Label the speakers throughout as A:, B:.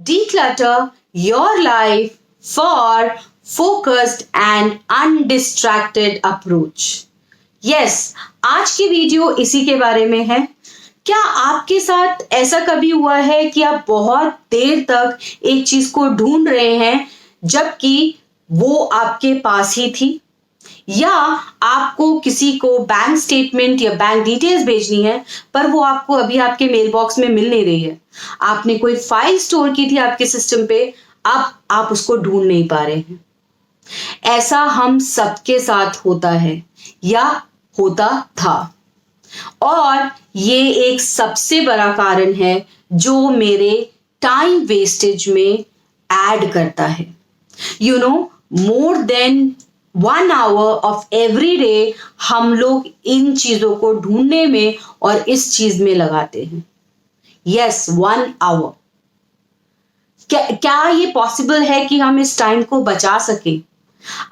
A: Declutter your life for focused and undistracted approach. Yes, आज की video इसी के बारे में है। क्या आपके साथ ऐसा कभी हुआ है कि आप बहुत देर तक एक चीज को ढूंढ रहे हैं जबकि वो आपके पास ही थी? या आपको किसी को बैंक स्टेटमेंट या बैंक डिटेल्स भेजनी है पर वो आपको अभी आपके मेल बॉक्स में मिल नहीं रही है। आपने कोई फाइल स्टोर की थी आपके सिस्टम पे, अब आप उसको ढूंढ नहीं पा रहे हैं। ऐसा हम सबके साथ होता है या होता था, और ये एक सबसे बड़ा कारण है जो मेरे टाइम वेस्टेज में ऐड करता है। You know, more than 1 hour of every day हम लोग इन चीजों को ढूंढने में और इस चीज में लगाते हैं। Yes, 1 hour। क्या ये पॉसिबल है कि हम इस टाइम को बचा सकें?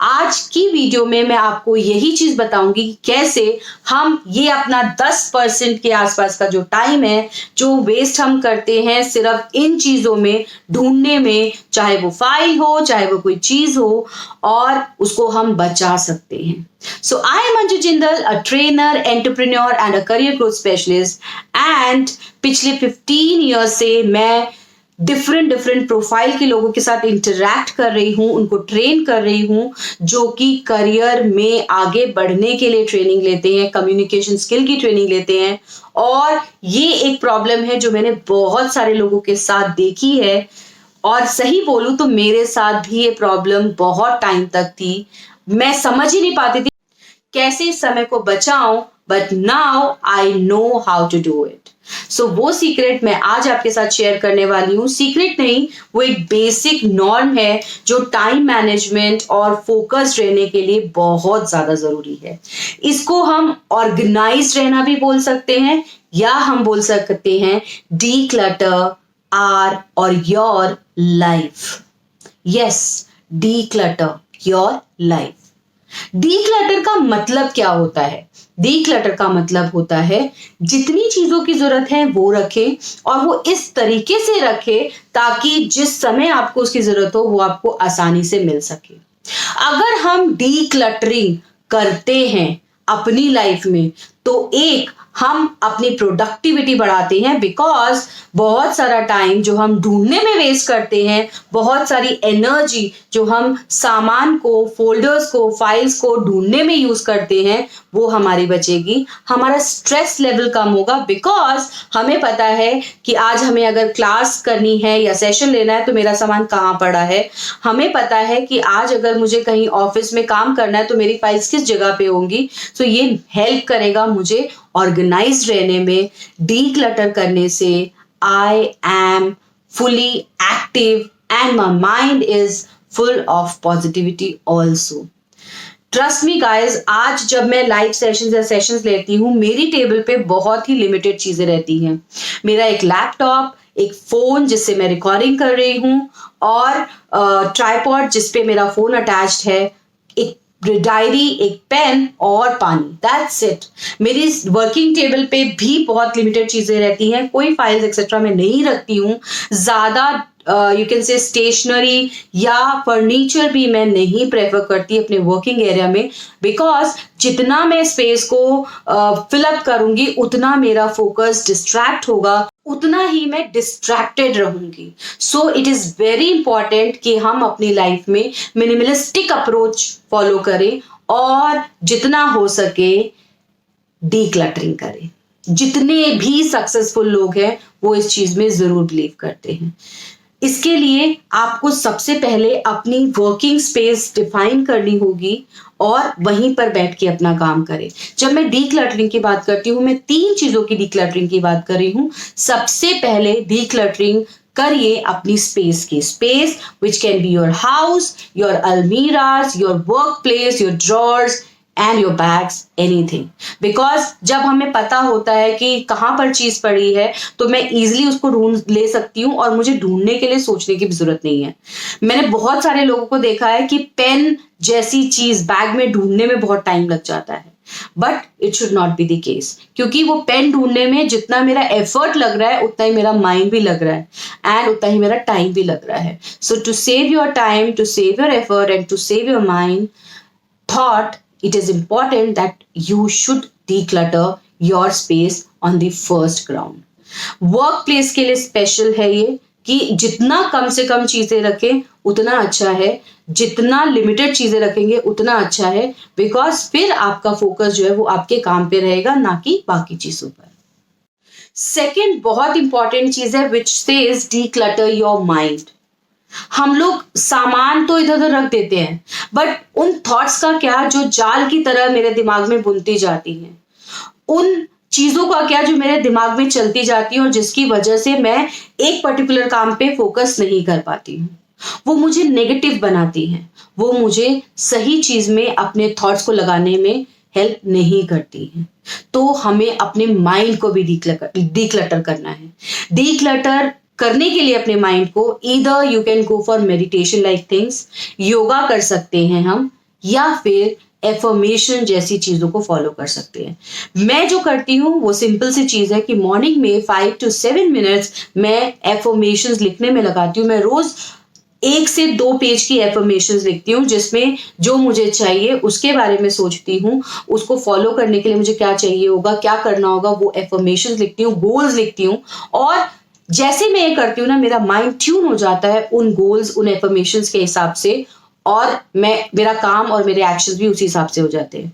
A: आज की वीडियो में मैं आपको यही चीज बताऊंगी कि कैसे हम ये अपना 10% के आसपास का जो टाइम है जो वेस्ट हम करते हैं सिर्फ इन चीजों में ढूंढने में, चाहे वो फाइल हो चाहे वो कोई चीज हो, और उसको हम बचा सकते हैं। So I am Anju Jindal, a trainer, entrepreneur and a career growth specialist, and पिछले 15 ईयर्स से मैं डिफरेंट प्रोफाइल के लोगों के साथ इंटरैक्ट कर रही हूँ, उनको ट्रेन कर रही हूँ जो कि करियर में आगे बढ़ने के लिए ट्रेनिंग लेते हैं, कम्युनिकेशन स्किल की ट्रेनिंग लेते हैं। और ये एक प्रॉब्लम है जो मैंने बहुत सारे लोगों के साथ देखी है, और सही बोलूं तो मेरे साथ भी ये प्रॉब्लम बहुत टाइम तक थी। मैं समझ ही नहीं पाती थी कैसे इस समय को बचाऊं, but now I know how to do it. So वो सीक्रेट मैं आज आपके साथ शेयर करने वाली हूँ। सीक्रेट नहीं, वो एक बेसिक नॉर्म है जो टाइम मैनेजमेंट और फोकस रहने के लिए बहुत ज्यादा जरूरी है। इसको हम ऑर्गेनाइज्ड रहना भी बोल सकते हैं, या हम बोल सकते हैं डीक्लटर आर और your life. Yes, declutter your life. Declutter का मतलब क्या होता है? डीक्लटर का मतलब होता है जितनी चीजों की जरूरत है वो रखें, और वो इस तरीके से रखें ताकि जिस समय आपको उसकी जरूरत हो वो आपको आसानी से मिल सके। अगर हम डीक्लटरिंग करते हैं अपनी लाइफ में तो एक हम अपनी प्रोडक्टिविटी बढ़ाते हैं, बिकॉज बहुत सारा टाइम जो हम ढूंढने में वेस्ट करते हैं, बहुत सारी एनर्जी जो हम सामान को, फोल्डर्स को, फाइल्स को ढूंढने में यूज करते हैं, वो हमारी बचेगी। हमारा स्ट्रेस लेवल कम होगा, बिकॉज हमें पता है कि आज हमें अगर क्लास करनी है या सेशन लेना है तो मेरा सामान कहाँ पड़ा है। हमें पता है कि आज अगर मुझे कहीं ऑफिस में काम करना है तो मेरी फाइल्स किस जगह पे होंगी। सो ये हेल्प करेगा मुझे ऑर्गेनाइज्ड रहने में। डीक्लटर करने से I am fully active and my mind is full of positivity also. Trust me guys, आज जब मैं लाइव सेशंस या सेशंस लेती हूँ मेरी टेबल पे बहुत ही लिमिटेड चीजें रहती हैं। मेरा एक लैपटॉप, एक फोन जिससे मैं रिकॉर्डिंग कर रही हूँ, और ट्राइपॉड जिसपे मेरा फोन अटैच्ड है, एक डायरी, एक पेन और पानी। That's it. मेरी वर्किंग टेबल पे भी बहुत लिमिटेड चीजें रहती हैं, कोई फाइल्स एक्सेट्रा मैं नहीं रखती हूँ। ज्यादा यू कैन से स्टेशनरी या फर्नीचर भी मैं नहीं प्रेफर करती अपने वर्किंग एरिया में, बिकॉज जितना मैं स्पेस को फिलअप करूंगी उतना मेरा फोकस डिस्ट्रैक्ट होगा, उतना ही मैं डिस्ट्रैक्टेड रहूंगी। So it is very important कि हम अपनी लाइफ में मिनिमलिस्टिक अप्रोच फॉलो करें और जितना हो सके डीक्लटरिंग करें। जितने भी सक्सेसफुल लोग हैं वो इस चीज में जरूर बिलीव करते हैं। इसके लिए आपको सबसे पहले अपनी वर्किंग स्पेस डिफाइन करनी होगी और वहीं पर बैठ के अपना काम करें। जब मैं डीक्लटरिंग की बात करती हूँ, मैं 3 चीजों की डीक्लटरिंग की बात कर रही हूँ। सबसे पहले डीक्लटरिंग करिए अपनी स्पेस की। Space which can be your house, your almirahs, your work place, your drawers and your bags, anything. Because जब हमें पता होता है कि कहाँ पर चीज पड़ी है तो मैं इजिली उसको ढूंढ ले सकती हूँ और मुझे ढूंढने के लिए सोचने की भी जरूरत नहीं है। मैंने बहुत सारे लोगों को देखा है कि पेन जैसी चीज बैग में ढूंढने में बहुत टाइम लग जाता है, but it should not be the case, क्योंकि वो पेन ढूंढने में जितना मेरा एफर्ट लग रहा है उतना ही मेरा माइंड भी लग रहा है एंड उतना ही मेरा टाइम भी लग रहा है. So to save your time, to save your effort and to save your mind, thought it is important that you should declutter your space on the first ground. Work place के लिए special है ये कि जितना कम से कम चीजें रखें उतना अच्छा है, जितना लिमिटेड चीजें रखेंगे उतना अच्छा है, बिकॉज फिर आपका फोकस जो है वो आपके काम पे रहेगा, ना कि बाकी चीजों पर. सेकेंड बहुत इंपॉर्टेंट चीज है which says declutter your mind. हम लोग सामान तो इधर उधर रख देते हैं, बट उन थॉट्स का क्या जो जाल की तरह मेरे दिमाग में बुनती जाती हैं, उन चीजों का क्या जो मेरे दिमाग में चलती जाती है और जिसकी वजह से मैं एक पर्टिकुलर काम पे फोकस नहीं कर पाती हूँ, वो मुझे नेगेटिव बनाती हैं, वो मुझे सही चीज में अपने थॉट्स को लगाने में हेल्प नहीं करती हैं. तो हमें अपने माइंड को भी डीक्लटर करना है. डीक्लटर करने के लिए अपने माइंड को either you can go for meditation like things, yoga कर सकते हैं हम, या फिर एफर्मेशन जैसी चीजों को फॉलो कर सकते हैं. मैं जो करती हूँ वो सिंपल सी चीज है कि मॉर्निंग में 5 to 7 मिनट्स मैं एफर्मेशंस लिखने में लगाती हूँ. मैं रोज 1 से 2 पेज की एफर्मेशंस लिखती हूँ, जिसमें जो मुझे चाहिए उसके बारे में सोचती हूँ, उसको फॉलो करने के लिए मुझे क्या चाहिए होगा, क्या करना होगा, वो एफर्मेशंस लिखती हूँ, गोल्स लिखती हूँ. और जैसे मैं ये करती हूँ ना, मेरा माइंड ट्यून हो जाता है उन गोल्स, उन एफर्मेशंस के हिसाब से, और मेरा काम और मेरे एक्शंस भी उसी हिसाब से हो जाते हैं.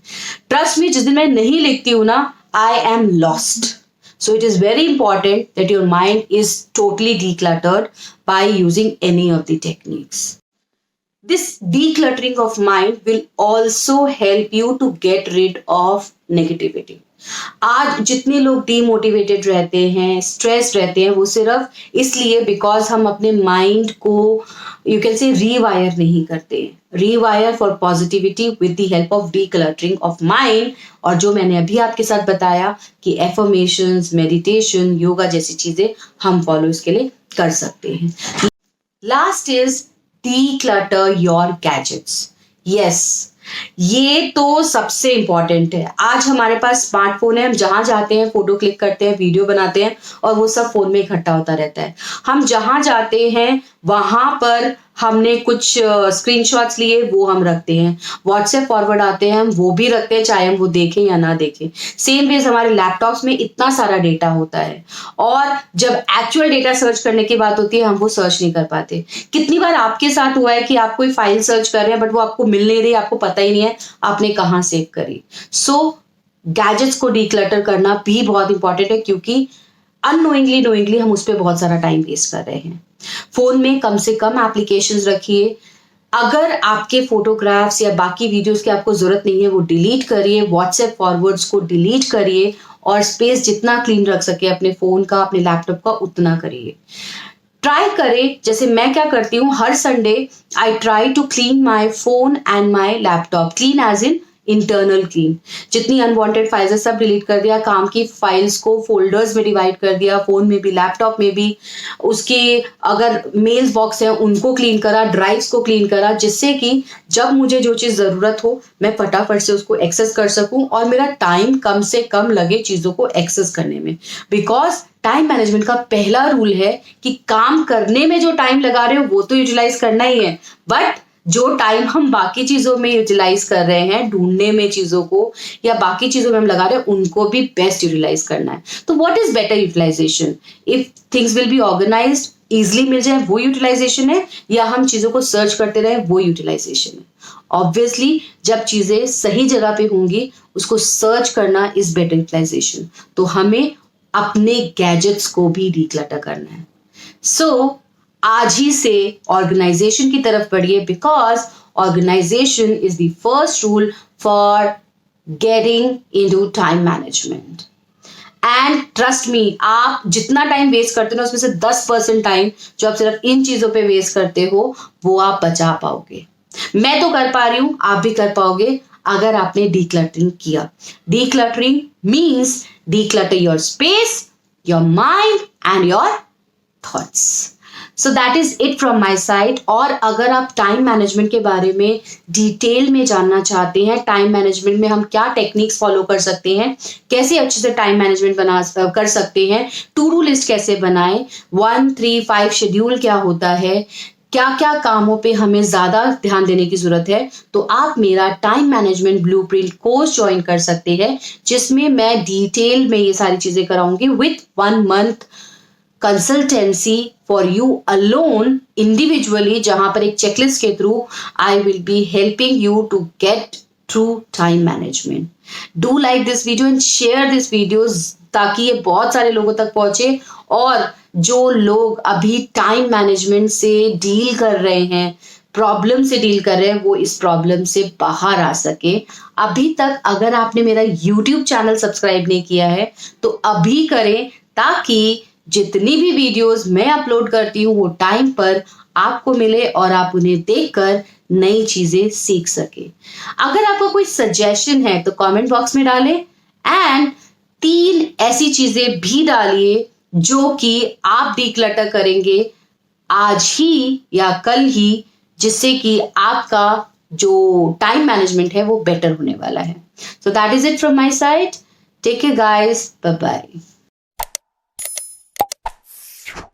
A: ट्रस्ट मी, जिस दिन मैं नहीं लिखती हूँ ना, I am lost. So it is very important that your mind is totally decluttered by using any of the techniques. This decluttering of mind will also help you to get rid of negativity. आज जितने लोग demotivated रहते हैं, stress रहते हैं, वो सिर्फ इसलिए बिकॉज हम अपने माइंड को यू कैन से रीवायर नहीं करते. रीवायर for positivity with the help of decluttering of mind. और जो मैंने अभी आपके साथ बताया कि एफर्मेशंस, मेडिटेशन, योगा जैसी चीजें हम फॉलो इसके लिए कर सकते हैं. Last is declutter your gadgets. Yes, ये तो सबसे इंपॉर्टेंट है. आज हमारे पास स्मार्टफोन है, हम जहां जाते हैं फोटो क्लिक करते हैं, वीडियो बनाते हैं, और वो सब फोन में इकट्ठा होता रहता है. हम जहां जाते हैं वहां पर हमने कुछ स्क्रीनशॉट्स लिए, वो हम रखते हैं. व्हाट्सएप फॉरवर्ड आते हैं, हम वो भी रखते हैं, चाहे हम वो देखें या ना देखें. सेम वेज हमारे लैपटॉप्स में इतना सारा डेटा होता है, और जब एक्चुअल डेटा सर्च करने की बात होती है हम वो सर्च नहीं कर पाते. कितनी बार आपके साथ हुआ है कि आप कोई फाइल सर्च कर रहे हैं बट वो आपको मिल नहीं रही, आपको पता ही नहीं है आपने कहाँ सेव करी. सो गैजेट्स को डीक्लटर करना भी बहुत इंपॉर्टेंट है, क्योंकि अननोइंगली नोइंगली हम उस पर बहुत सारा टाइम वेस्ट कर रहे हैं. फोन में कम से कम एप्लीकेशंस रखिए. अगर आपके फोटोग्राफ्स या बाकी वीडियोस की आपको जरूरत नहीं है, वो डिलीट करिए. व्हाट्सएप फॉरवर्ड्स को डिलीट करिए, और स्पेस जितना क्लीन रख सके अपने फोन का, अपने लैपटॉप का, उतना करिए. ट्राई करें, जैसे मैं क्या करती हूँ, हर Sunday I try to clean my phone and my laptop. Clean as in internal clean. जितनी अनवांटेड फाइल्स है सब डिलीट कर दिया, काम की फाइल्स को फोल्डर्स में डिवाइड कर दिया, फोन में भी लैपटॉप में भी. उसके अगर मेल्स बॉक्स है उनको क्लीन करा, ड्राइव्स को क्लीन करा, जिससे कि जब मुझे जो चीज जरूरत हो मैं फटाफट से उसको एक्सेस कर सकूं और मेरा टाइम कम से कम लगे चीजों को एक्सेस करने में. बिकॉज टाइम मैनेजमेंट का पहला रूल है कि काम करने में जो टाइम लगा रहे हो वो तो यूटिलाइज करना ही है, बट जो टाइम हम बाकी चीजों में यूटिलाइज कर रहे हैं, ढूंढने में चीजों को या बाकी चीजों में हम लगा रहे हैं, उनको भी बेस्ट यूटिलाइज करना है. तो what is better utilization? If things will be organized, easily मिल जाए, वो यूटिलाइजेशन है, या हम चीजों को सर्च करते रहे, वो यूटिलाइजेशन है. ऑब्वियसली जब चीजें सही जगह पे होंगी उसको सर्च करना इज बेटर यूटिलाइजेशन. तो हमें अपने गैजेट्स को भी डीक्लटर करना है. सो आज ही से ऑर्गेनाइजेशन की तरफ बढ़िए, because organisation is the first rule for getting into time management. And trust me, आप जितना टाइम वेस्ट करते हो उसमें से 10% टाइम जो आप सिर्फ इन चीजों पे वेस्ट करते हो वो आप बचा पाओगे. मैं तो कर पा रही हूं, आप भी कर पाओगे अगर आपने डीक्लटरिंग किया. Decluttering means declutter your space, your mind and your thoughts. So that is it from my side. और अगर आप टाइम मैनेजमेंट के बारे में डिटेल में जानना चाहते हैं, टाइम मैनेजमेंट में हम क्या टेक्निक्स फॉलो कर सकते हैं, कैसे अच्छे से टाइम मैनेजमेंट कर सकते हैं, टू डू लिस्ट कैसे बनाएं, 1-3-5 शेड्यूल क्या होता है, क्या क्या कामों पे हमें ज्यादा ध्यान देने की जरूरत है, तो आप मेरा time management blueprint course join कर सकते हैं, जिसमें मैं डिटेल में ये सारी चीजें कराऊंगी with 1 month consultancy for you alone individually, जहां पर एक चेकलिस्ट के through I will be helping you to get through time management. Do like this video and share this video, ताकि ये बहुत सारे लोगों तक पहुंचे और जो लोग अभी टाइम मैनेजमेंट से डील कर रहे हैं, प्रॉब्लम से डील कर रहे हैं, वो इस प्रॉब्लम से बाहर आ सके। अभी तक अगर आपने मेरा YouTube चैनल सब्सक्राइब नहीं किया है तो अभी करें, ताकि जितनी भी वीडियोस मैं अपलोड करती हूँ वो टाइम पर आपको मिले और आप उन्हें देखकर नई चीजें सीख सके। अगर आपका कोई सजेशन है तो कमेंट बॉक्स में डालें एंड 3 ऐसी चीजें भी डालिए जो कि आप डिक्लटर करेंगे आज ही या कल ही, जिससे कि आपका जो टाइम मैनेजमेंट है वो बेटर होने वाला है। So that is it from my side. Take care guys, bye bye.